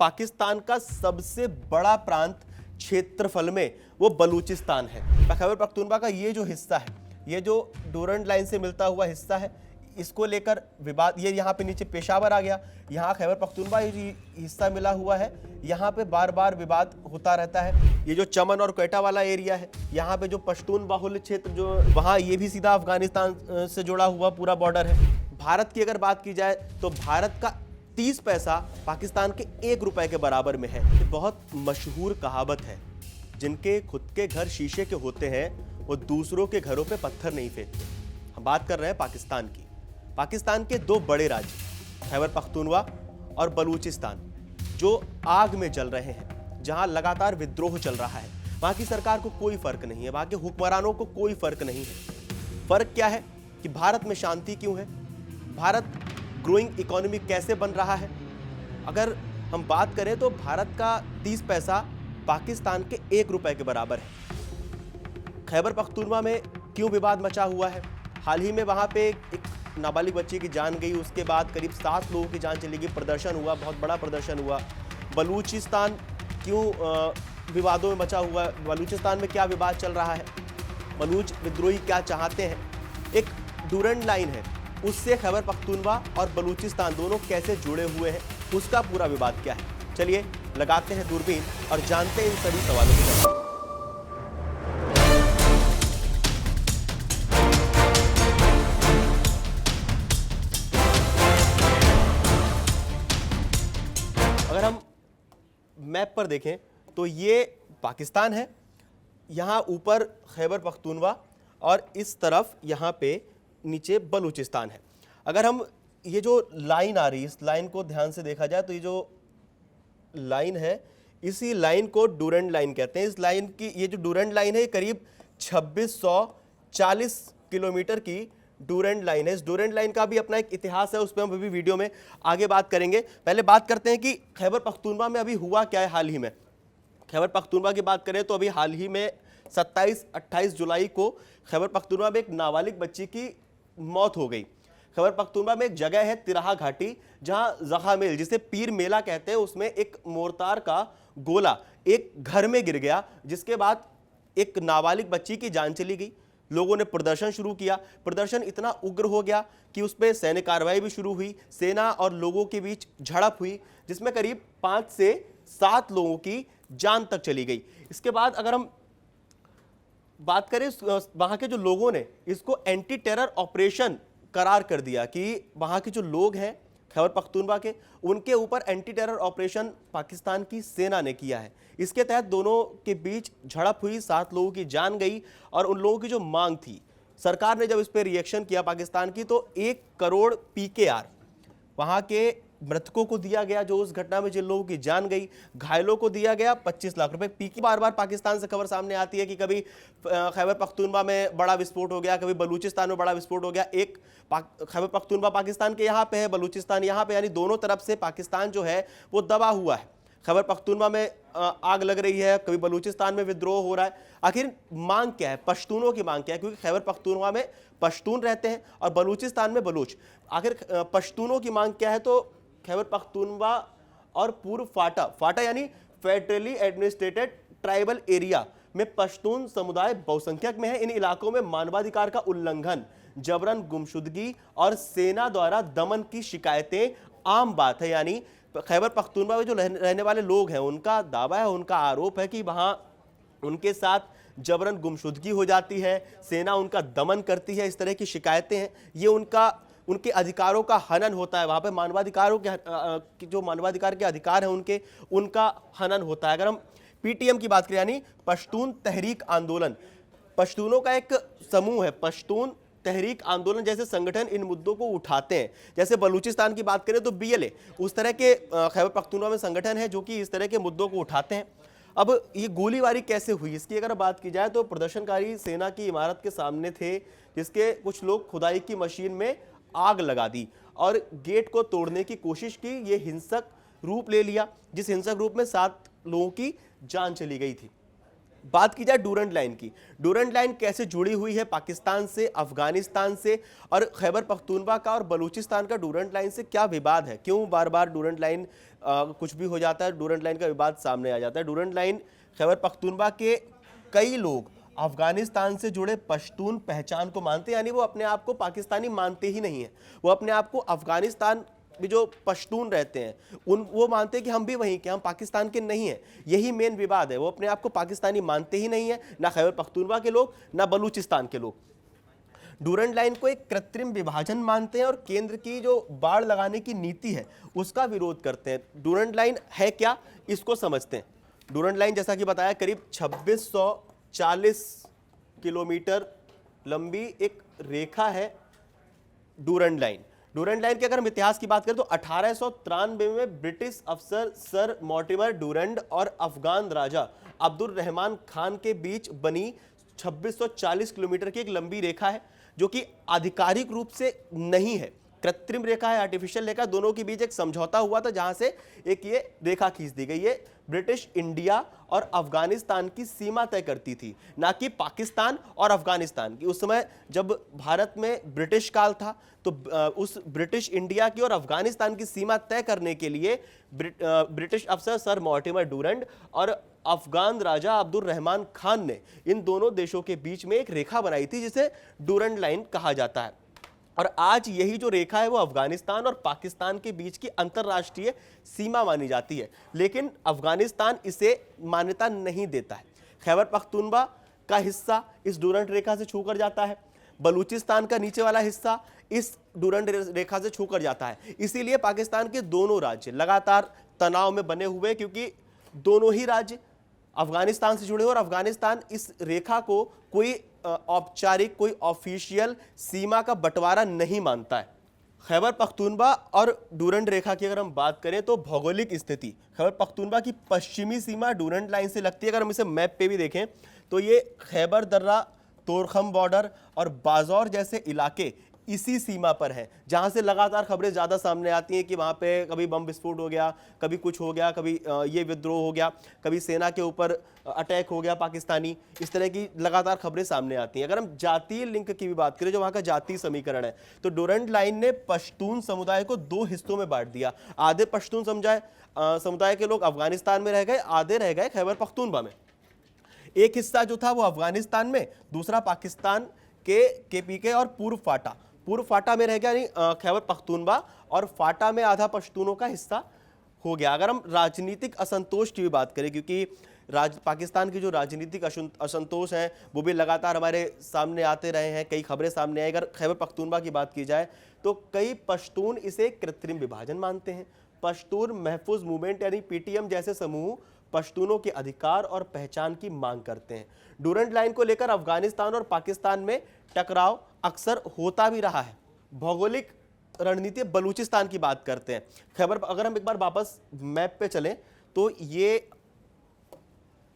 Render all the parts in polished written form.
पाकिस्तान का सबसे बड़ा प्रांत क्षेत्रफल में वो बलूचिस्तान है। खैबर पख्तूनख्वा का ये जो हिस्सा है, ये जो डोरंड लाइन से मिलता हुआ हिस्सा है, इसको लेकर विवाद, ये यहाँ पे नीचे पेशावर आ गया, यहाँ खैबर पख्तूनख्वा ये हिस्सा मिला हुआ है, यहाँ पे बार बार विवाद होता रहता है। ये जो चमन और क्वेटा वाला एरिया है, यहाँ पे जो पश्तून बाहुल्य क्षेत्र जो वहाँ, ये भी सीधा अफगानिस्तान से जुड़ा हुआ पूरा बॉर्डर है। भारत की अगर बात की जाए तो भारत का 30 पैसा पाकिस्तान के 1 रुपए के बराबर में है। ये बहुत मशहूर कहावत है, जिनके खुद के घर शीशे के होते हैं वो दूसरों के घरों पे पत्थर नहीं फेंकते। हम बात कर रहे हैं पाकिस्तान की। पाकिस्तान के 2 बड़े राज्य खैबर पख्तूनख्वा और बलूचिस्तान जो आग में जल रहे हैं, जहां लगातार विद्रोह चल रहा है। वहां की सरकार को कोई फर्क नहीं है, वहां के हुक्मरानों को कोई फर्क नहीं है। फर्क क्या है कि भारत में शांति क्यों है, भारत ग्रोइंग इकोनॉमी कैसे बन रहा है। अगर हम बात करें तो भारत का 30 पैसा पाकिस्तान के 1 रुपए के बराबर है। खैबर पख्तूनख्वा में क्यों विवाद मचा हुआ है? हाल ही में वहां पे एक नाबालिग बच्ची की जान गई, उसके बाद करीब 7 लोगों की जान चली गई, प्रदर्शन हुआ, बहुत बड़ा प्रदर्शन हुआ। बलूचिस्तान क्यों विवादों में मचा हुआ है? बलूचिस्तान में क्या विवाद चल रहा है? बलूच विद्रोही क्या चाहते हैं? एक डूरंड लाइन है, उससे खैबर पख्तूनख्वा और बलूचिस्तान दोनों कैसे जुड़े हुए हैं, उसका पूरा विवाद क्या है? चलिए लगाते हैं दूरबीन और जानते हैं इन सभी सवालों के जवाब। अगर हम मैप पर देखें तो ये पाकिस्तान है, यहाँ ऊपर खैबर पख्तूनख्वा और इस तरफ यहाँ पे नीचे बलूचिस्तान है। अगर हम ये जो लाइन आ रही है, इस लाइन को ध्यान से देखा जाए तो ये जो लाइन है, इसी लाइन को डूरंड लाइन कहते हैं। इस लाइन की, ये जो डूरंड लाइन है, करीब 2640 किलोमीटर की डूरंड लाइन है। इस डूरंड लाइन का भी अपना एक इतिहास है, उस पर हम अभी वीडियो में आगे बात करेंगे। पहले बात करते हैं कि खैबर पख्तूनख्वा में अभी हुआ क्या है हाल ही में। खैबर पख्तूनख्वा की बात करें तो अभी हाल ही में 27-28 जुलाई को खैबर पख्तूनख्वा में एक नाबालिग बच्ची की मौत हो गई। खैबर पख्तूनख्वा में एक जगह है तिराहा घाटी, जहां जखा मेल, जिसे पीर मेला कहते हैं, उसमें एक मोर्टार का गोला एक घर में गिर गया, जिसके बाद एक नाबालिग बच्ची की जान चली गई। लोगों ने प्रदर्शन शुरू किया, प्रदर्शन इतना उग्र हो गया कि उस पर सैन्य कार्रवाई भी शुरू हुई। सेना और लोगों के बीच झड़प हुई, जिसमें करीब 5 से 7 लोगों की जान तक चली गई। इसके बाद अगर हम बात करें, वहां के जो लोगों ने इसको एंटी टेरर ऑपरेशन करार कर दिया कि वहां के जो लोग हैं खैबर पख्तूनख्वा के, उनके ऊपर एंटी टेरर ऑपरेशन पाकिस्तान की सेना ने किया है। इसके तहत दोनों के बीच झड़प हुई, 7 लोगों की जान गई। और उन लोगों की जो मांग थी, सरकार ने जब इस पर रिएक्शन किया पाकिस्तान की, तो 1 करोड़ PKR वहां के मृतकों को दिया गया, जो उस घटना में जिन लोगों की जान गई। घायलों को दिया गया 25 लाख रुपए। पीके बार बार पाकिस्तान से खबर सामने आती है कि कभी खैबर पख्तूनख्वा में बड़ा विस्फोट हो गया, कभी बलूचिस्तान में बड़ा विस्फोट हो गया। एक खैबर पख्तूनख्वा पाकिस्तान के यहाँ पे है, बलूचिस्तान यहाँ पे, यानी दोनों तरफ से पाकिस्तान जो है वो दबा हुआ है। खैबर पख्तूनख्वा में आग लग रही है, कभी बलूचिस्तान में विद्रोह हो रहा है। आखिर मांग क्या है, पश्तूनों की मांग क्या है? क्योंकि खैबर पख्तूनख्वा में पश्तून रहते हैं और बलूचिस्तान में बलूच। आखिर पश्तूनों की मांग क्या है? तो खैबर पख्तूनख्वा और पूर्व फाटा यानी फेडरली एडमिनिस्ट्रेटेड ट्राइबल एरिया में पश्तून समुदाय बहुसंख्यक में है। इन इलाकों में मानवाधिकार का उल्लंघन, जबरन गुमशुदगी और सेना द्वारा दमन की शिकायतें आम बात है। यानी खैबर पख्तूनख्वा में जो रहने वाले लोग हैं, उनका दावा है, उनका आरोप है कि वहां उनके साथ जबरन गुमशुदगी हो जाती है, सेना उनका दमन करती है, इस तरह की शिकायतें हैं। ये उनके अधिकारों का हनन होता है। वहां पे मानवाधिकारों के जो मानवाधिकार के अधिकार हैं उनका हनन होता है। अगर हम PTM की बात करें, यानी पश्तून तहरीक आंदोलन, पश्तूनों का एक समूह है, पश्तून तहरीक आंदोलन जैसे संगठन इन मुद्दों को उठाते हैं। जैसे बलूचिस्तान की बात करें तो BLA, उस तरह के खैबर पख्तूनख्वा में संगठन है जो कि इस तरह के मुद्दों को उठाते हैं। अब ये गोलीबारी कैसे हुई, इसकी अगर बात की जाए तो प्रदर्शनकारी सेना की इमारत के सामने थे, जिसके कुछ लोग खुदाई की मशीन में आग लगा दी और गेट को तोड़ने की कोशिश की। ये हिंसक रूप ले लिया, जिस हिंसक रूप में 7 लोगों की जान चली गई थी। बात की जाए डूरंड लाइन की, डूरंड लाइन कैसे जुड़ी हुई है पाकिस्तान से, अफगानिस्तान से, और खैबर पख्तूनख्वा का और बलूचिस्तान का डूरंड लाइन से क्या विवाद है, क्यों बार बार डूरंड लाइन कुछ भी हो जाता है, डूरंड लाइन का विवाद सामने आ जाता है। डूरंड लाइन खैबर पख्तूनख्वा के कई लोग अफगानिस्तान से जुड़े पश्तून पहचान को मानते हैं, यानी वो अपने आप को पाकिस्तानी मानते ही नहीं है, वो अपने आप को अफगानिस्तान भी जो पश्तून रहते हैं वो मानते हैं कि हम भी वहीं के, हम पाकिस्तान के नहीं हैं। यही मेन विवाद है, वो अपने आप को पाकिस्तानी मानते ही नहीं है, ना खैबर पख्तूनख्वा के लोग ना बलूचिस्तान के लोग। डूरंड लाइन को एक कृत्रिम विभाजन मानते हैं और केंद्र की जो बाड़ लगाने की नीति है उसका विरोध करते हैं। डूरंड लाइन है क्या, इसको समझते हैं। डूरंड लाइन जैसा कि बताया करीब 2640 किलोमीटर लंबी एक रेखा है डूरंड लाइन। डूरंड लाइन के अगर हम इतिहास की बात करें तो 1893 में ब्रिटिश अफसर सर मॉर्टिमर डूरंड और अफगान राजा अब्दुल रहमान खान के बीच बनी 2640 किलोमीटर की एक लंबी रेखा है, जो कि आधिकारिक रूप से नहीं है, कृत्रिम रेखा है, आर्टिफिशियल रेखा। दोनों के बीच एक समझौता हुआ था जहां से एक ये रेखा खींच दी गई। ये ब्रिटिश इंडिया और अफगानिस्तान की सीमा तय करती थी, ना कि पाकिस्तान और अफगानिस्तान की। उस समय जब भारत में ब्रिटिश काल था तो उस ब्रिटिश इंडिया की और अफगानिस्तान की सीमा तय करने के लिए ब्रिटिश अफसर सर मॉर्टिमर डूरंड और अफगान राजा अब्दुल रहमान खान ने इन दोनों देशों के बीच में एक रेखा बनाई थी जिसे डूरंड लाइन कहा जाता है। और आज यही जो रेखा है वो अफगानिस्तान और पाकिस्तान के बीच की अंतर्राष्ट्रीय सीमा मानी जाती है, लेकिन अफगानिस्तान इसे मान्यता नहीं देता है। खैबर पख्तूनख्वा का हिस्सा इस डूरंड रेखा से छूकर जाता है, बलूचिस्तान का नीचे वाला हिस्सा इस डूरंड रेखा से छूकर जाता है। इसीलिए पाकिस्तान के दोनों राज्य लगातार तनाव में बने हुए, क्योंकि दोनों ही राज्य अफगानिस्तान से जुड़े और अफगानिस्तान इस रेखा को कोई औपचारिक, कोई ऑफिशियल सीमा का बंटवारा नहीं मानता है। खैबर पख्तूनख्वा और डूरंड रेखा की अगर हम बात करें तो भौगोलिक स्थिति खैबर पख्तूनख्वा की पश्चिमी सीमा डूरंड लाइन से लगती है। अगर हम इसे मैप पे भी देखें तो ये खैबर दर्रा, तोरखम बॉर्डर और बाजौर जैसे इलाके इसी सीमा पर है, जहां से लगातार खबरें ज़्यादा सामने आती हैं कि वहां पे कभी बम विस्फोट हो गया, कभी कुछ हो गया, कभी ये विद्रोह हो गया, कभी सेना के ऊपर अटैक हो गया पाकिस्तानी। इस तरह की लगातार खबरें सामने आती हैं। अगर हम जातीय लिंक की भी बात करें, जो वहाँ का जातीय समीकरण है, तो डूरंड लाइन ने पश्तून समुदाय को दो हिस्सों में बांट दिया। आधे पश्तून समुदाय के लोग अफगानिस्तान में रह गए, आधे रह गए खैबर पख्तूनख्वा में। एक हिस्सा जो था वो अफगानिस्तान में, दूसरा पाकिस्तान के केपीके और पूर्व फाटा में रह गया, यानी खैबर पख्तूनख्वा और फाटा में आधा पश्तूनों का हिस्सा हो गया। अगर हम राजनीतिक असंतोष की भी बात करें, क्योंकि पाकिस्तान की जो राजनीतिक असंतोष है वो भी लगातार हमारे सामने आते रहे हैं, कई खबरें सामने आई। अगर खैबर पख्तूनख्वा की बात की जाए तो कई पश्तून इसे कृत्रिम विभाजन मानते हैं। पश्तून महफूज मूवमेंट यानी पीटीएम जैसे समूह पश्तूनों के अधिकार और पहचान की मांग करते हैं। डूरंड लाइन को लेकर अफगानिस्तान और पाकिस्तान में टकराव अक्सर होता भी रहा है। भौगोलिक रणनीति बलूचिस्तान की बात करते हैं। खैबर, अगर हम एक बार वापस मैप पे चलें तो ये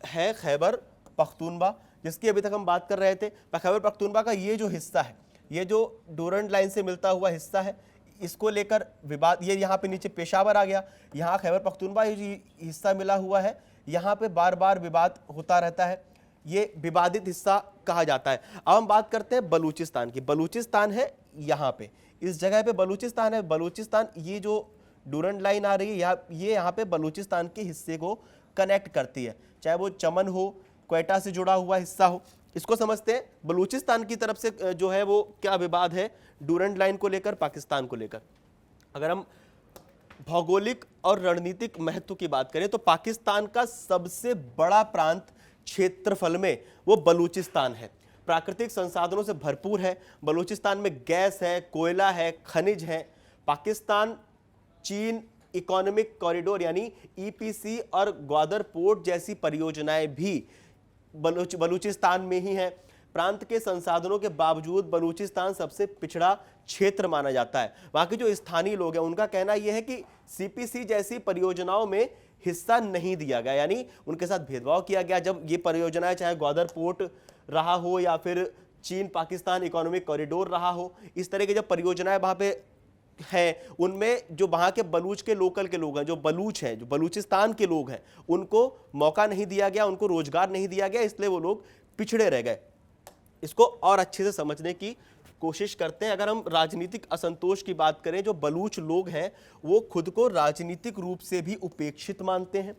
है खैबर पख्तूनख्वा, जिसकी अभी तक हम बात कर रहे थे। खैबर पख्तूनख्वा का ये जो हिस्सा है, ये जो डूरंड लाइन से मिलता हुआ हिस्सा है, इसको लेकर विवाद, ये यहाँ पे नीचे पेशावर आ गया, यहाँ खैबर पख्तूनख्वा ये हिस्सा मिला हुआ है, यहाँ पे बार बार विवाद होता रहता है, ये विवादित हिस्सा कहा जाता है। अब हम बात करते हैं बलूचिस्तान की। बलूचिस्तान है यहाँ पे, इस जगह पे बलूचिस्तान है। बलूचिस्तान, ये जो डूरंड लाइन आ रही है ये यहाँ पे बलूचिस्तान के हिस्से को कनेक्ट करती है, चाहे वो चमन हो, क्वेटा से जुड़ा हुआ हिस्सा हो। इसको समझते हैं बलूचिस्तान की तरफ से जो है वो क्या विवाद है डूरंड लाइन को लेकर, पाकिस्तान को लेकर। अगर हम भौगोलिक और रणनीतिक महत्व की बात करें तो पाकिस्तान का सबसे बड़ा प्रांत क्षेत्रफल में वो बलूचिस्तान है। प्राकृतिक संसाधनों से भरपूर है। बलूचिस्तान में गैस है, कोयला है, खनिज है। पाकिस्तान चीन इकोनॉमिक कॉरिडोर यानी ईपीसी और ग्वादर पोर्ट जैसी परियोजनाएं भी बलूचिस्तान में ही है। प्रांत के संसाधनों के बावजूद बलूचिस्तान सबसे पिछड़ा क्षेत्र माना जाता है। वहां के जो स्थानीय लोग हैं उनका कहना यह है कि सीपीसी जैसी परियोजनाओं में हिस्सा नहीं दिया गया, यानी उनके साथ भेदभाव किया गया। जब ये परियोजनाएं चाहे ग्वादर पोर्ट रहा हो या फिर चीन पाकिस्तान इकोनॉमिक कॉरिडोर रहा हो, इस तरह की जब परियोजनाएं वहां पे हैं उनमें जो वहाँ के बलूच के लोकल के लोग हैं, जो बलूच हैं, जो बलूचिस्तान के लोग हैं, उनको मौका नहीं दिया गया, उनको रोजगार नहीं दिया गया, इसलिए वो लोग पिछड़े रह गए। इसको और अच्छे से समझने की कोशिश करते हैं। अगर हम राजनीतिक असंतोष की बात करें, जो बलूच लोग हैं वो खुद को राजनीतिक रूप से भी उपेक्षित मानते हैं।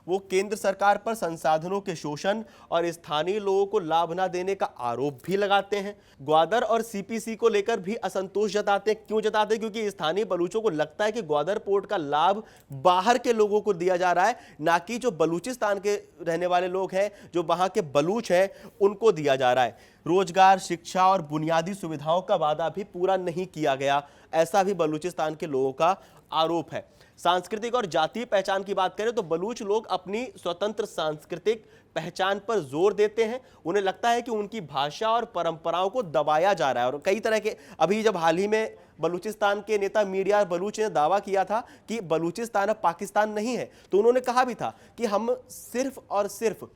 वो केंद्र सरकार पर संसाधनों के शोषण और स्थानीय लोगों को लाभ न देने का आरोप भी लगाते हैं। ग्वादर और सीपीसी को लेकर भी असंतोष जताते हैं। क्यों जताते हैं? क्योंकि स्थानीय बलूचों को लगता है कि ग्वादर पोर्ट का लाभ बाहर के लोगों को दिया जा रहा है, ना कि जो बलूचिस्तान के रहने वाले लोग हैं, जो वहां के बलूच हैं, उनको दिया जा रहा है। रोजगार, शिक्षा और बुनियादी सुविधाओं का वादा भी पूरा नहीं किया गया, ऐसा भी बलूचिस्तान के लोगों का आरोप है। सांस्कृतिक और जातीय पहचान की बात करें तो बलूच लोग अपनी स्वतंत्र सांस्कृतिक पहचान पर जोर देते हैं। उन्हें लगता है कि उनकी भाषा और परंपराओं को दबाया जा रहा है। और कई तरह के, अभी जब हाल ही में बलूचिस्तान के नेता मीडिया बलूच ने दावा किया था कि बलूचिस्तान अब पाकिस्तान नहीं है, तो उन्होंने कहा भी था कि हम सिर्फ और सिर्फ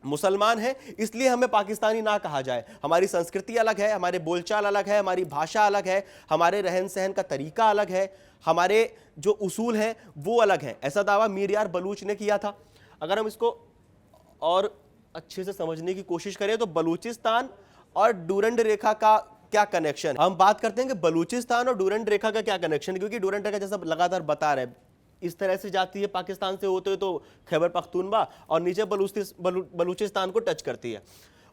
मुसलमान हैं, इसलिए हमें पाकिस्तानी ना कहा जाए। हमारी संस्कृति अलग है, हमारे बोलचाल अलग है, हमारी भाषा अलग है, हमारे रहन सहन का तरीका अलग है, हमारे जो उसूल हैं वो अलग हैं। ऐसा दावा मीर यार बलूच ने किया था। अगर हम इसको और अच्छे से समझने की कोशिश करें तो बलूचिस्तान और डूरंड रेखा का क्या कनेक्शन, हम बात करते हैं कि बलूचिस्तान और डूरंड रेखा का क्या कनेक्शन है, क्योंकि डूरंड रेखा जैसा लगातार बता रहे हैं इस तरह से जाती है पाकिस्तान से होते हुए तो खैबर पख्तूनवा और नीचे बलूचिस्तान को टच करती है।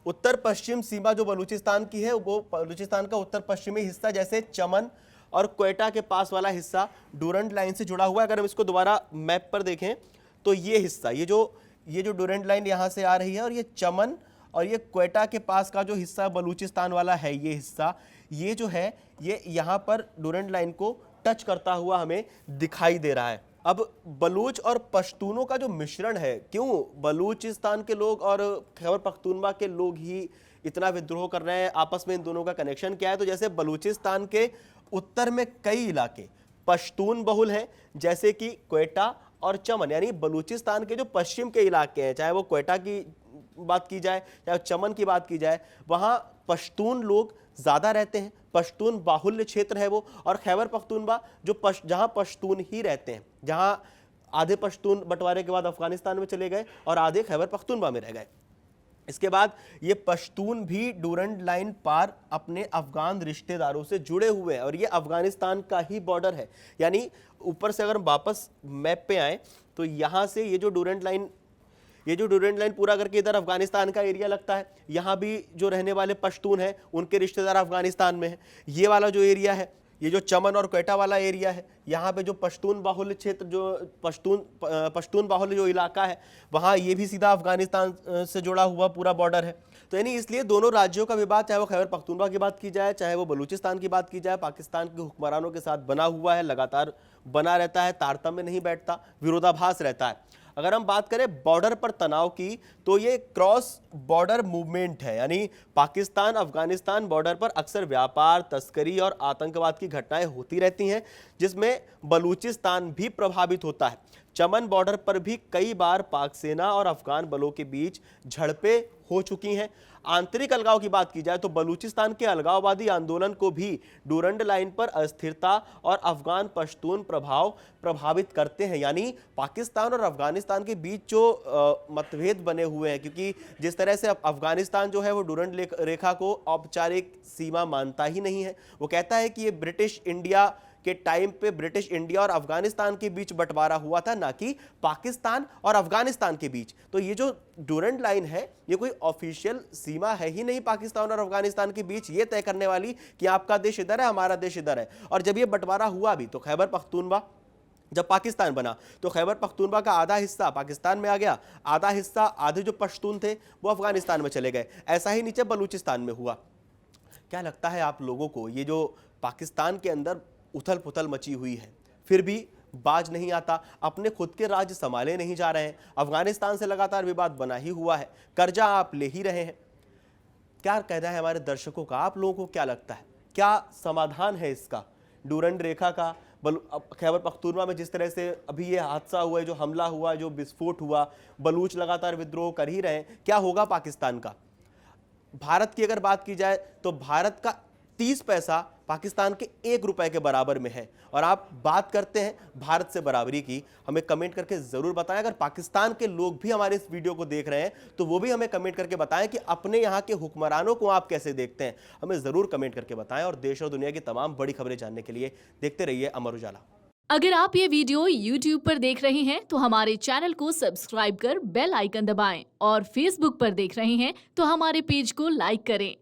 उत्तर पश्चिम सीमा जो बलूचिस्तान की है वो बलूचिस्तान का उत्तर पश्चिमी हिस्सा जैसे चमन और क्वेटा के पास वाला हिस्सा डूरंड लाइन से जुड़ा हुआ है। अगर हम इसको दोबारा मैप पर देखें तो ये हिस्सा, ये जो डूरंड लाइन यहाँ से आ रही है और ये चमन और ये क्वेटा के पास का जो हिस्सा बलूचिस्तान वाला है, ये हिस्सा, ये जो है ये यहाँ पर डूरंड लाइन को टच करता हुआ हमें दिखाई दे रहा है। अब बलूच और पश्तूनों का जो मिश्रण है, क्यों बलूचिस्तान के लोग और खैबर पख्तूनवा के लोग ही इतना विद्रोह कर रहे हैं, आपस में इन दोनों का कनेक्शन क्या है? तो जैसे बलूचिस्तान के उत्तर में कई इलाके पश्तून बहुल हैं, जैसे कि क्वेटा और चमन, यानी बलूचिस्तान के जो पश्चिम के इलाके हैं, चाहे वो क्वेटा की बात की जाए चाहे चमन की बात की जाए, वहां पश्तून लोग ज्यादा रहते हैं, पश्तून बाहुल्य क्षेत्र है वो। और खैबर पख्तूनवा जहां पश्तून ही रहते हैं, जहां आधे पश्तून बंटवारे के बाद अफगानिस्तान में चले गए और आधे खैबर पख्तूनवा में रह गए। इसके बाद ये पश्तून भी डूरंड लाइन पार अपने अफगान रिश्तेदारों से जुड़े हुए हैं और ये अफगानिस्तान का ही बॉर्डर है। यानी ऊपर से अगर हम वापस मैप पे आए तो यहाँ से ये जो डूरंड लाइन पूरा करके इधर अफगानिस्तान का एरिया लगता है। यहाँ भी जो रहने वाले पश्तून हैं उनके रिश्तेदार अफगानिस्तान में हैं। ये वाला जो एरिया है, ये जो चमन और क्वेटा वाला एरिया है, यहाँ पे जो पश्तून बाहुल्य क्षेत्र, जो पश्तून बाहुल्य जो इलाका है, वहाँ ये भी सीधा अफगानिस्तान से जुड़ा हुआ पूरा बॉर्डर है। तो यानी इसलिए दोनों राज्यों का विवाद, चाहे वो खैबर पख्तूनवा की बात की जाए चाहे वो बलूचिस्तान की बात की जाए, पाकिस्तान के हुक्मरानों के साथ बना हुआ है, लगातार बना रहता है, तारतम्य नहीं बैठता, विरोधाभास रहता है। अगर हम बात करें बॉर्डर पर तनाव की तो ये क्रॉस बॉर्डर मूवमेंट है, यानी पाकिस्तान अफगानिस्तान बॉर्डर पर अक्सर व्यापार, तस्करी और आतंकवाद की घटनाएं होती रहती हैं, जिसमें बलूचिस्तान भी प्रभावित होता है। चमन बॉर्डर पर भी कई बार पाक सेना और अफगान बलों के बीच झड़पें हो चुकी हैं। आंतरिक अलगाव की बात की जाए तो बलूचिस्तान के अलगाववादी आंदोलन को भी डूरंड लाइन पर अस्थिरता और अफगान पश्तून प्रभाव प्रभावित करते हैं। यानी पाकिस्तान और अफगानिस्तान के बीच जो मतभेद बने हुए हैं, क्योंकि जिस तरह से अफगानिस्तान जो है वो डूरंड रेखा को औपचारिक सीमा मानता ही नहीं है। वो कहता है कि ये ब्रिटिश इंडिया के टाइम पे ब्रिटिश इंडिया और अफगानिस्तान के बीच बंटवारा हुआ था, ना कि पाकिस्तान और अफगानिस्तान के बीच। तो ये जो डूरंड लाइन है ये कोई ऑफिशियल सीमा है ही नहीं पाकिस्तान और अफगानिस्तान के बीच, ये तय करने वाली कि आपका देश इधर है, हमारा देश इधर है। और जब ये बंटवारा हुआ भी तो खैबर पख्तूनवा जब पाकिस्तान बना तो खैबर पख्तूनवा का आधा हिस्सा पाकिस्तान में आ गया, आधा हिस्सा, आधे जो पश्तून थे वो अफगानिस्तान में चले गए। ऐसा ही नीचे बलूचिस्तान में हुआ। क्या लगता है आप लोगों को, ये जो पाकिस्तान के अंदर उथल पुथल मची हुई है फिर भी बाज नहीं आता, अपने खुद के राज्य संभाले नहीं जा रहे हैं, अफगानिस्तान से लगातार विवाद बना ही हुआ है, कर्जा आप ले ही रहे हैं, क्या कहना है हमारे दर्शकों का? आप लोगों को क्या लगता है, क्या समाधान है इसका? डूरंड रेखा का खैबर पख्तूनवा में जिस तरह से अभी ये हादसा हुआ है, जो हमला हुआ, जो विस्फोट हुआ, बलूच लगातार विद्रोह कर ही रहे हैं, क्या होगा पाकिस्तान का? भारत की अगर बात की जाए तो भारत का 30 पैसा पाकिस्तान के 1 रुपए के बराबर में है। और आप बात करते हैं भारत से बराबरी की, हमें कमेंट करके जरूर बताएं। अगर पाकिस्तान के लोग भी हमारे इस वीडियो को देख रहे हैं तो वो भी हमें कमेंट करके बताएं कि अपने यहाँ के हुक्मरानों को आप कैसे देखते हैं, हमें जरूर कमेंट करके बताएं। और देश और दुनिया की तमाम बड़ी खबरें जानने के लिए देखते रहिए अमर उजाला। अगर आप ये वीडियो YouTube पर देख रहे हैं तो हमारे चैनल को सब्सक्राइब कर बेल आइकन दबाएं और Facebook पर देख रहे हैं तो हमारे पेज को लाइक करें।